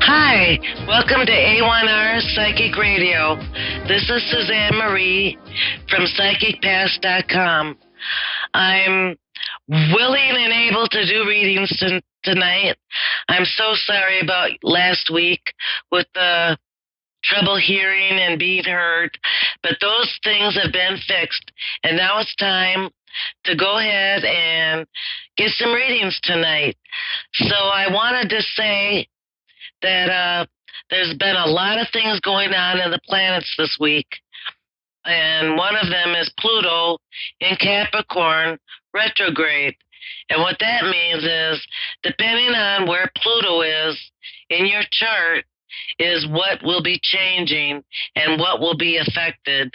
Hi, welcome to A1R Psychic Radio. This is Susanne Marie from PsychicPast.com. I'm willing and able to do readings tonight. I'm so sorry about last week with the trouble hearing and being heard, but those things have been fixed, and now it's time to go ahead and get some readings tonight. So I wanted to say that there's been a lot of things going on in the planets this week, and one of them is Pluto in Capricorn retrograde. And what that means is, depending on where Pluto is in your chart, is what will be changing and what will be affected.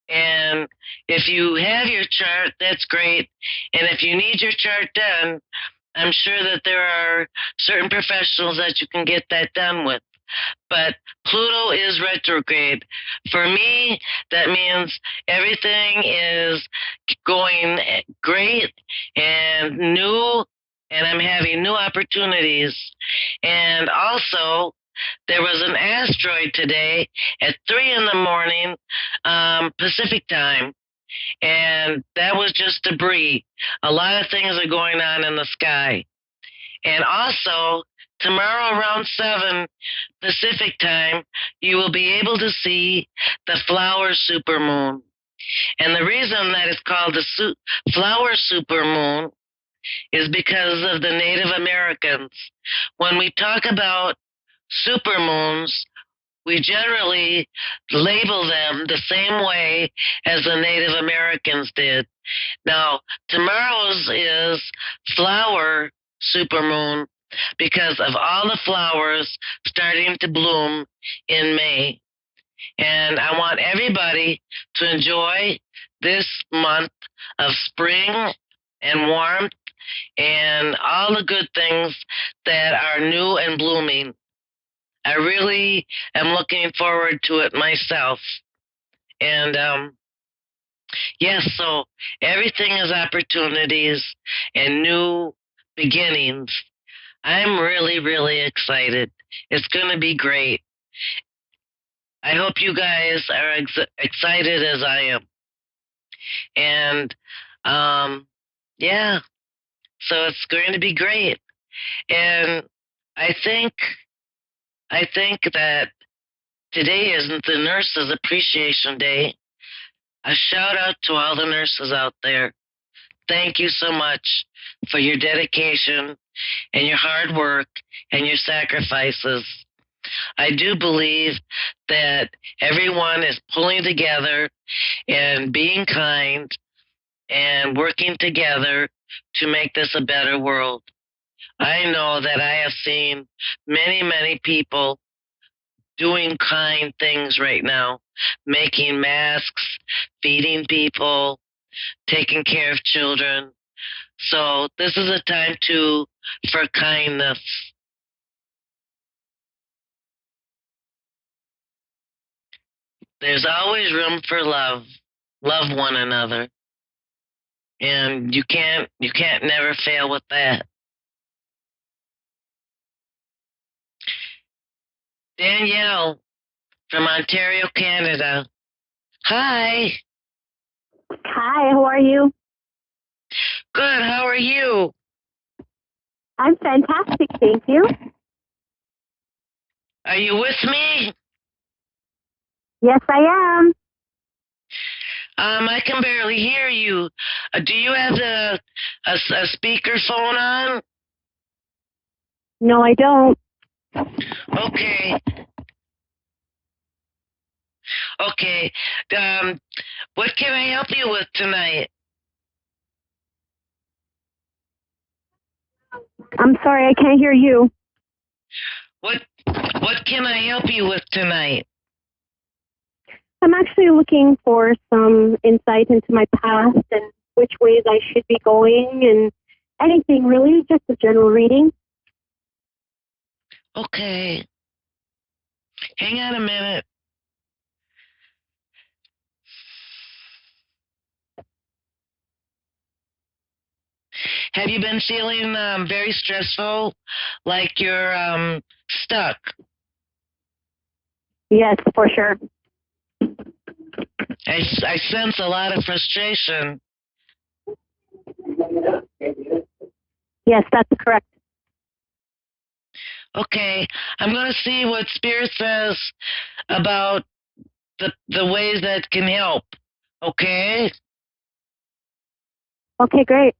And if you have your chart, that's great. And if you need your chart done, I'm sure that there are certain professionals that you can get that done with. But Pluto is retrograde. For me, that means everything is going great and new, and I'm having new opportunities. And also, there was an asteroid today at 3 in the morning Pacific time, and that was just debris. A lot of things are going on in the sky. And also, tomorrow around 7 Pacific time, you will be able to see the flower supermoon. And the reason that it's called the flower supermoon is because of the Native Americans. When we talk about supermoons, we generally label them the same way as the Native Americans did. Now, tomorrow's is flower supermoon because of all the flowers starting to bloom in May. And I want everybody to enjoy this month of spring and warmth and all the good things that are new and blooming. I really am looking forward to it myself. And yes, so everything is opportunities and new beginnings. I'm really, really excited. It's going to be great. I hope you guys are excited as I am. And yeah, so it's going to be great. And I think that today isn't the Nurses Appreciation Day. A shout out to all the nurses out there. Thank you so much for your dedication and your hard work and your sacrifices. I do believe that everyone is pulling together and being kind and working together to make this a better world. I know that I have seen many, many people doing kind things right now, making masks, feeding people, taking care of children. So this is a time for kindness. There's always room for love. Love one another. And you can't never fail with that. Danielle from Ontario, Canada. Hi. Hi, how are you? Good, how are you? I'm fantastic, thank you. Are you with me? Yes, I am. I can barely hear you. Do you have a speaker phone on? No, I don't. Okay. Okay. What can I help you with tonight? I'm sorry, I can't hear you. What can I help you with tonight? I'm actually looking for some insight into my past and which ways I should be going and anything really, just a general reading. Okay. Hang on a minute. Have you been feeling very stressful, like you're stuck. Yes, for sure. I sense a lot of frustration. Yes, that's correct. Okay, I'm going to see what Spirit says about the ways that can help. Okay? Okay, great.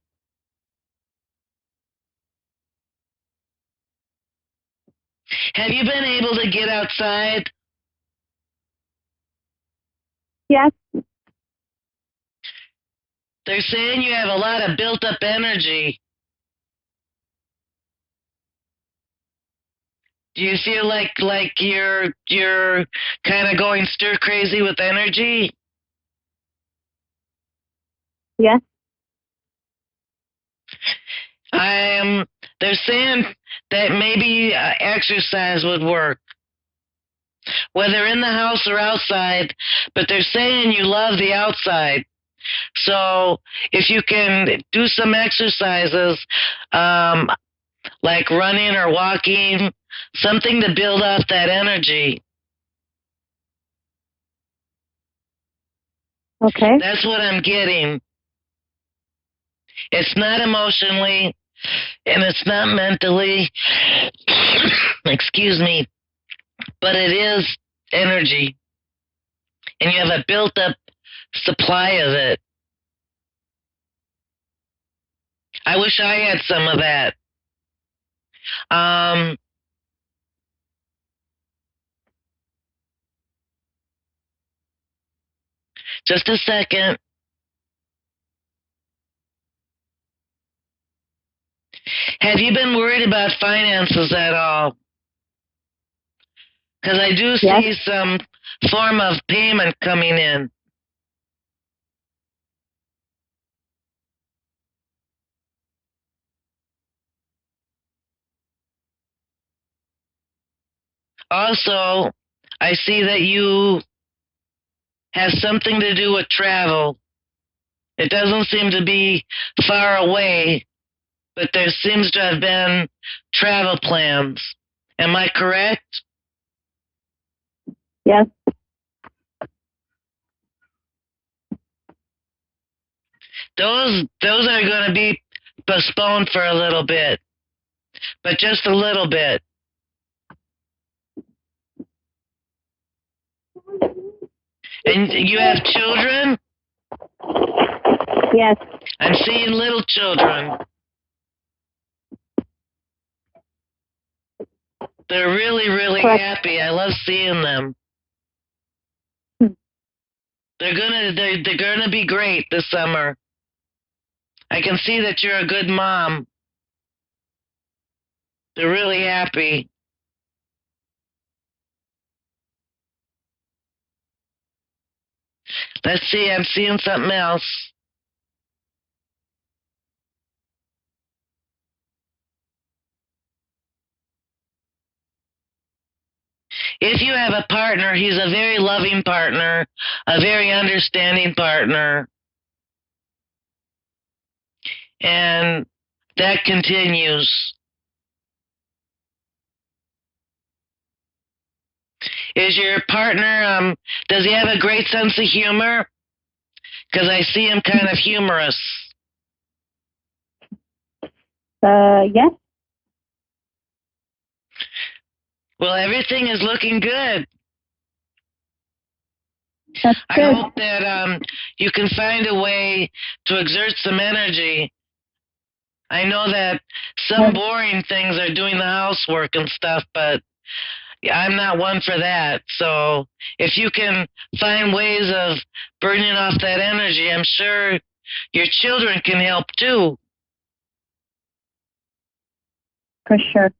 Have you been able to get outside? Yes, They're saying you have a lot of built up energy. Do you feel like you're kind of going stir crazy with energy? yes, They're saying that maybe exercise would work, whether in the house or outside, but they're saying you love the outside. So if you can do some exercises, um, like running or walking, something to build up that energy. okay. That's what I'm getting. It's not emotionally and it's not mentally, excuse me, but it is energy. And you have a built up supply of it. I wish I had some of that. Just a second. Have you been worried about finances at all? Because I do see some form of payment coming in. Also, I see that you have something to do with travel. It doesn't seem to be far away, but there seems to have been travel plans. Am I correct? Yes, Those are going to be postponed for a little bit, but just a little bit. And you have children? yes. I'm seeing little children. They're really, really Correct. happy. I love seeing them. They're gonna be great this summer. I can see that you're a good mom. They're really happy. Let's see, I'm seeing something else. If you have a partner, he's a very loving partner, a very understanding partner, and that continues. Is your partner, does he have a great sense of humor? Because I see him kind of humorous. Yes. Well, everything is looking good. That's I good. hope that you can find a way to exert some energy. I know that some boring things are doing the housework and stuff, but I'm not one for that. So if you can find ways of burning off that energy, I'm sure your children can help too. For sure.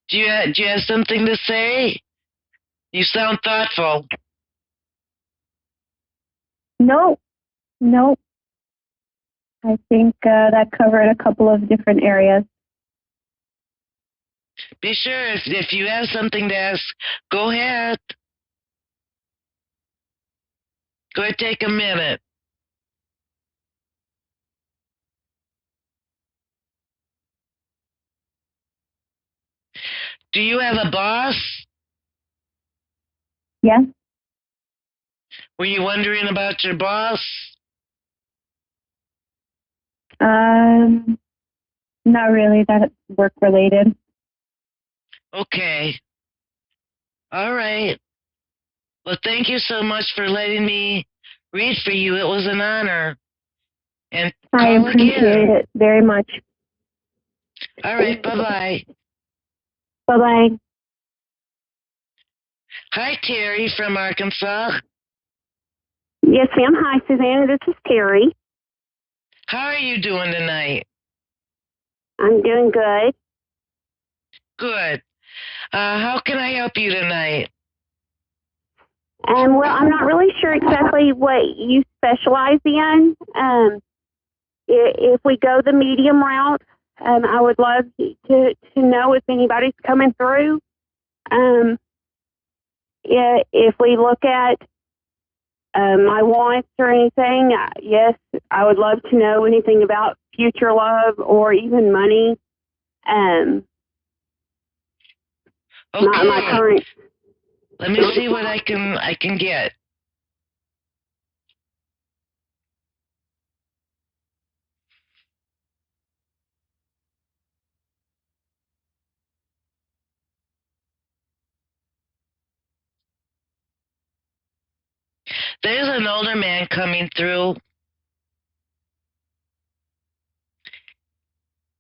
Do you have something to say? You sound thoughtful. No, no. I think that covered a couple of different areas. Be sure if you have something to ask, go ahead. Go ahead, take a minute. Do you have a boss? Yeah. Were you wondering about your boss? Not really. That's work related. Okay. All right. Well, thank you so much for letting me read for you. It was an honor. And I call appreciate again. it very much. All right. Bye-bye. Bye-bye. Hi, Terry from Arkansas. Yes, ma'am. Hi, Susanne. This is Terry. How are you doing tonight? I'm doing good. Good. How can I help you tonight? Well, I'm not really sure exactly what you specialize in. If we go the medium route, I would love to know if anybody's coming through. If we look at my wants or anything, yes, I would love to know anything about future love or even money. Okay. My current. Let me see what I can get. There's an older man coming through.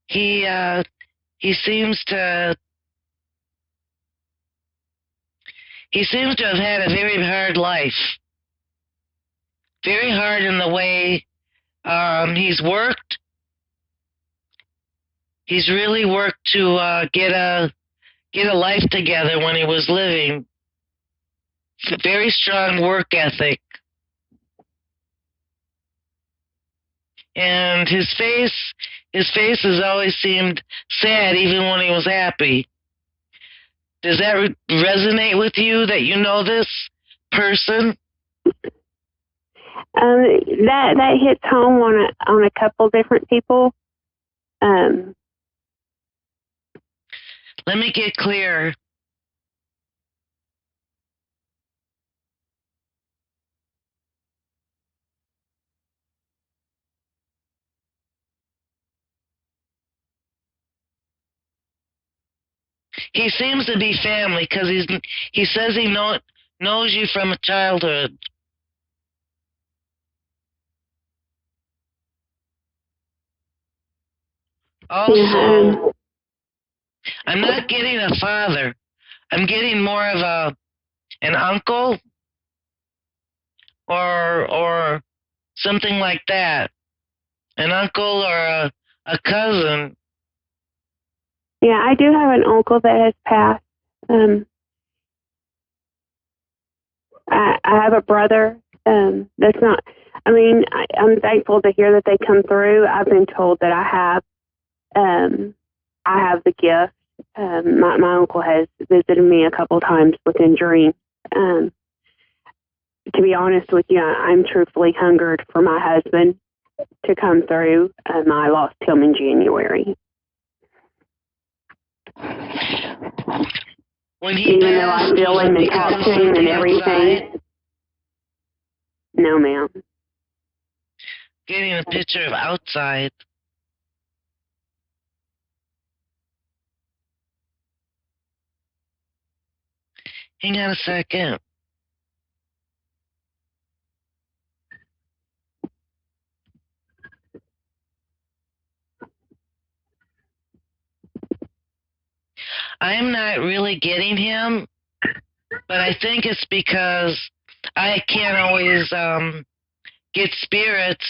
He seems to have had a very hard life. Very hard in the way he's worked. He's really worked to get a life together when he was living. Very strong work ethic. And his face has always seemed sad, even when he was happy. Does that resonate with you, that you know this person? That hits home on a couple different people. Let me get clear. He seems to be family because he says he knows you from childhood. Also, I'm not getting a father. I'm getting more of an uncle or something like that. An uncle or a cousin. Yeah, I do have an uncle that has passed. I have a brother. That's not. I mean, I'm thankful to hear that they come through. I've been told that I have the gift. My uncle has visited me a couple times within dreams. To be honest with you, I'm truthfully hungered for my husband to come through. I lost him in January. When he Even though I feel him and talk to him and everything. Outside, no, ma'am. getting a picture of outside. Hang on a second. I'm not really getting him, but I think it's because I can't always get spirits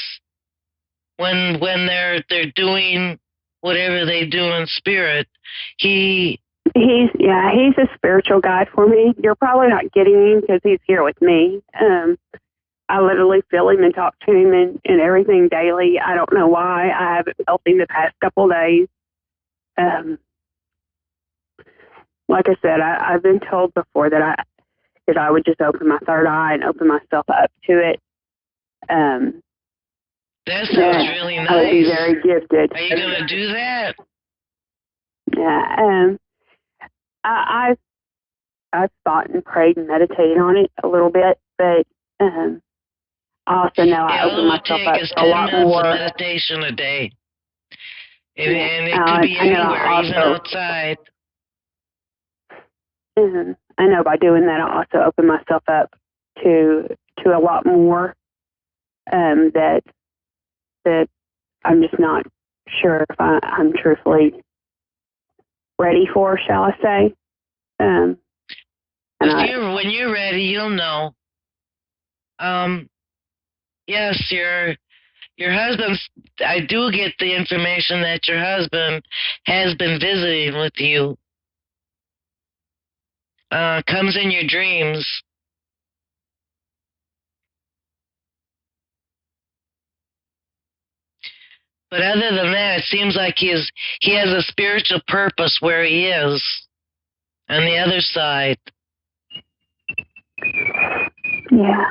when they're doing whatever they do in spirit. He's a spiritual guide for me. You're probably not getting him because he's here with me. I literally feel him and talk to him and everything daily. I don't know why. I haven't felt him the past couple of days. Like I said, I've been told before that I would just open my third eye and open myself up to it. That sounds really nice. I would be very gifted. Are you going to do that? Yeah. I I've thought and prayed and meditated on it a little bit, but I also know I All open it would myself take up is to a 10 lot minutes of more. meditation a day. Yeah, And it could be I know anywhere, I even also, outside. I know by doing that I also open myself up to a lot more that I'm just not sure if I'm truthfully ready for, shall I say? When you're ready, you'll know. Yes, your husband's. I do get the information that your husband has been visiting with you. Comes in your dreams. But other than that, it seems like he has a spiritual purpose where he is on the other side. Yeah.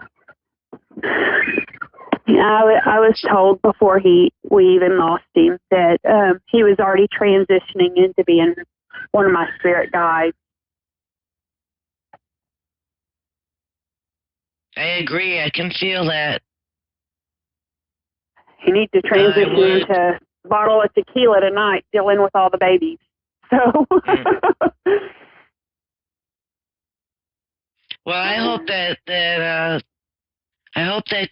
I was told before we even lost him that he was already transitioning into being one of my spirit guides. I agree. I can feel that. He needs to transition into a bottle of tequila tonight, dealing with all the babies. So. Well, I hope that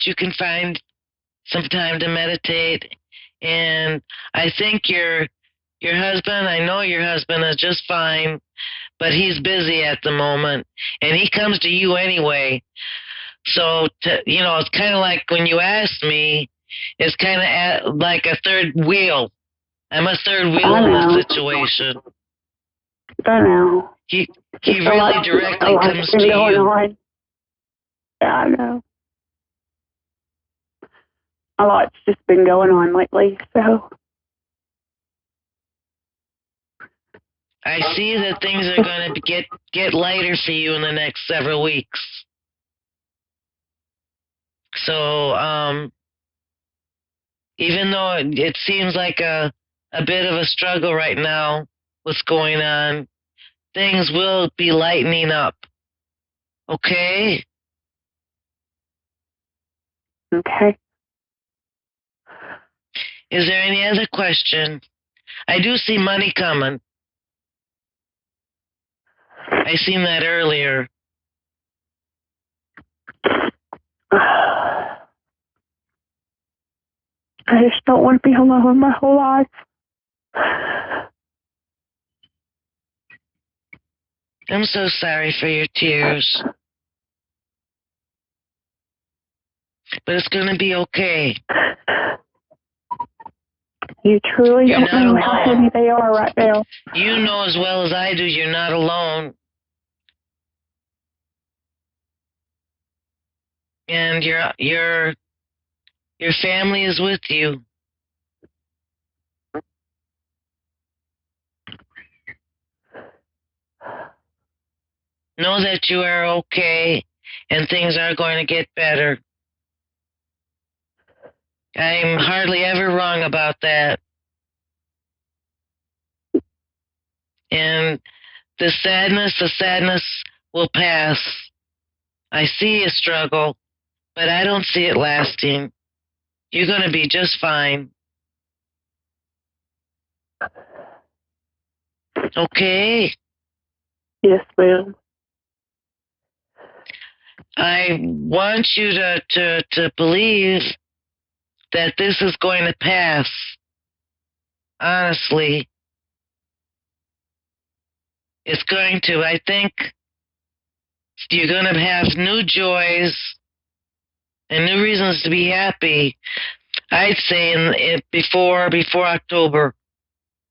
you can find some time to meditate, and I think your husband. I know your husband is just fine, but he's busy at the moment, and he comes to you anyway. So it's kind of like when you asked me, it's kind of like a third wheel. I'm a third wheel in this situation. I know. He really directly comes to you. On. Yeah, I know. A lot's just been going on lately, so. I see that things are going to get lighter for you in the next several weeks. So, even though it seems like a bit of a struggle right now, what's going on, things will be lightening up. Okay? Okay. Is there any other question? I do see money coming. I seen that earlier. I just don't want to be alone my whole life. I'm so sorry for your tears. But it's going to be okay. You truly don't know how heavy they are right now. You know as well as I do you're not alone. And your family is with you. Know that you are okay and things are going to get better. I'm hardly ever wrong about that. And the sadness will pass. I see a struggle, but I don't see it lasting. You're going to be just fine. Okay? Yes, ma'am. I want you to believe that this is going to pass. Honestly. It's going to. I think you're going to have new joys and new reasons to be happy. I'd say before October,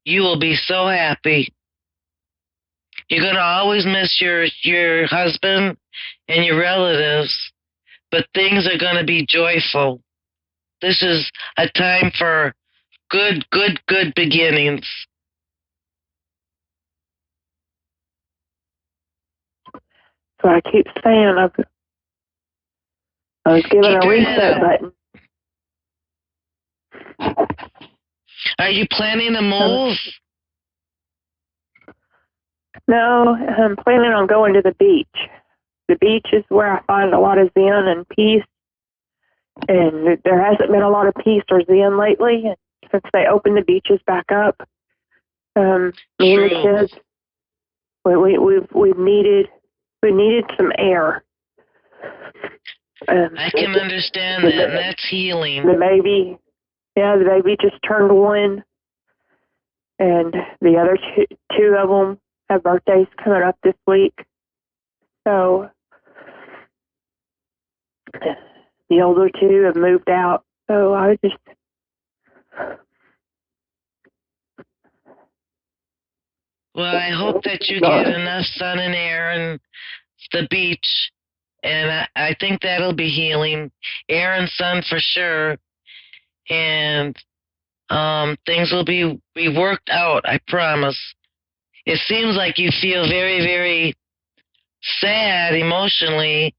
you will be so happy. You're going to always miss your husband and your relatives, but things are going to be joyful. This is a time for good beginnings. So I keep saying I was given a reset button. Are you planning to move? No, I'm planning on going to the beach. The beach is where I find a lot of zen and peace, and there hasn't been a lot of peace or zen lately since they opened the beaches back up. Me and the kids, we needed some air. I can understand that, and that's healing. The baby just turned 1, and the other two of them have birthdays coming up this week. So the older 2 have moved out. So I was just... Well, I hope that you get enough sun and air and the beach, and I think that'll be healing. Air and sun for sure, and things will be worked out, I promise. It seems like you feel very, very sad emotionally,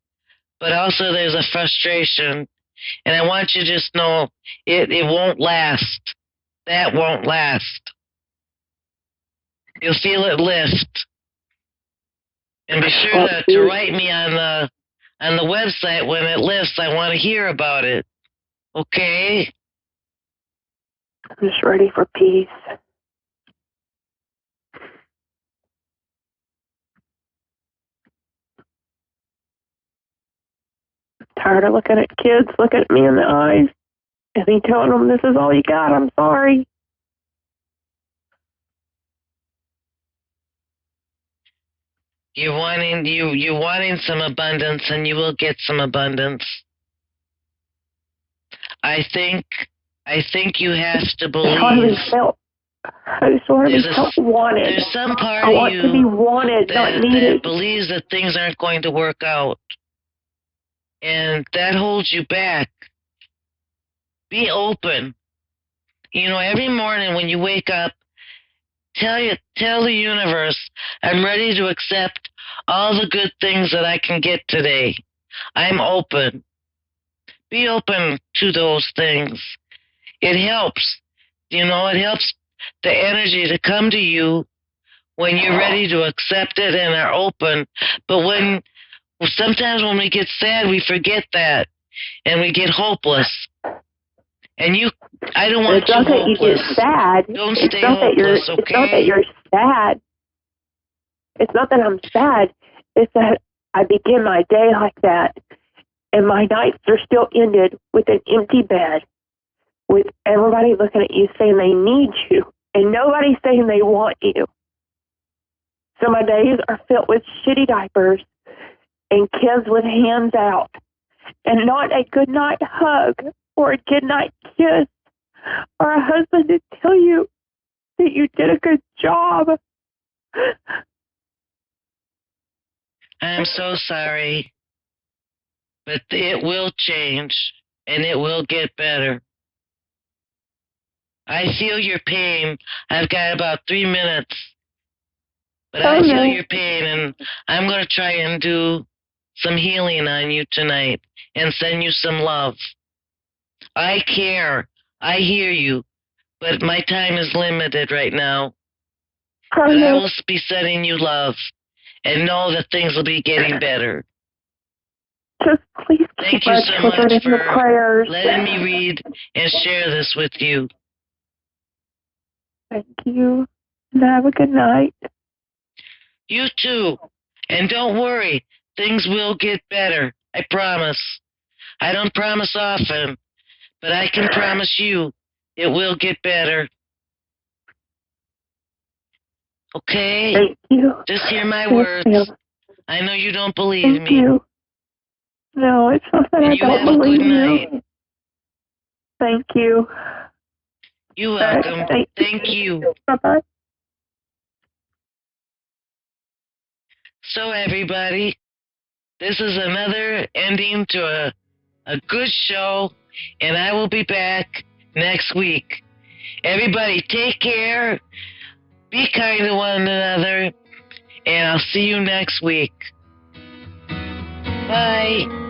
but also there's a frustration, and I want you to just know it won't last. That won't last. You'll feel it lift. And be sure to write me on the website when it lifts. I want to hear about it. Okay? I'm just ready for peace. Tired of looking at kids, looking at me in the eyes, and me telling them this is all you got. I'm sorry. You're wanting some abundance, and you will get some abundance. I think you have to believe. I just want to be felt wanted. There's some part I of want you to be wanted, not needed. that believes that things aren't going to work out, and that holds you back. Be open. You know, every morning when you wake up, tell the universe, I'm ready to accept all the good things that I can get today. I'm open. Be open to those things. It helps. You know, it helps the energy to come to you when you're ready to accept it and are open. But sometimes when we get sad, we forget that and we get hopeless. And I don't want you hopeless. It's not that you get sad. Don't stay hopeless, okay? It's not that you're sad. It's not that I'm sad. It's that I begin my day like that, and my nights are still ended with an empty bed, with everybody looking at you saying they need you, and nobody saying they want you. So my days are filled with shitty diapers and kids with hands out, and not a good night hug or a good night kiss or a husband to tell you that you did a good job. I'm so sorry, but it will change and it will get better. I feel your pain. I've got about 3 minutes, but I feel your pain, and I'm going to try and do some healing on you tonight and send you some love. I care. I hear you, but my time is limited right now. But I will be sending you love, and know that things will be getting better. Just please Thank you so much for letting me read and share this with you. Thank you, and have a good night. You too. And don't worry, things will get better. I promise. I don't promise often, but I can promise you it will get better. Okay? Thank you. Just hear my words. I know you don't believe me. You. No, it's not that I don't believe you. Thank you. You're welcome. Thank you. Bye-bye. So everybody, this is another ending to a good show, and I will be back next week. Everybody take care, be kind to one another, and I'll see you next week. Bye.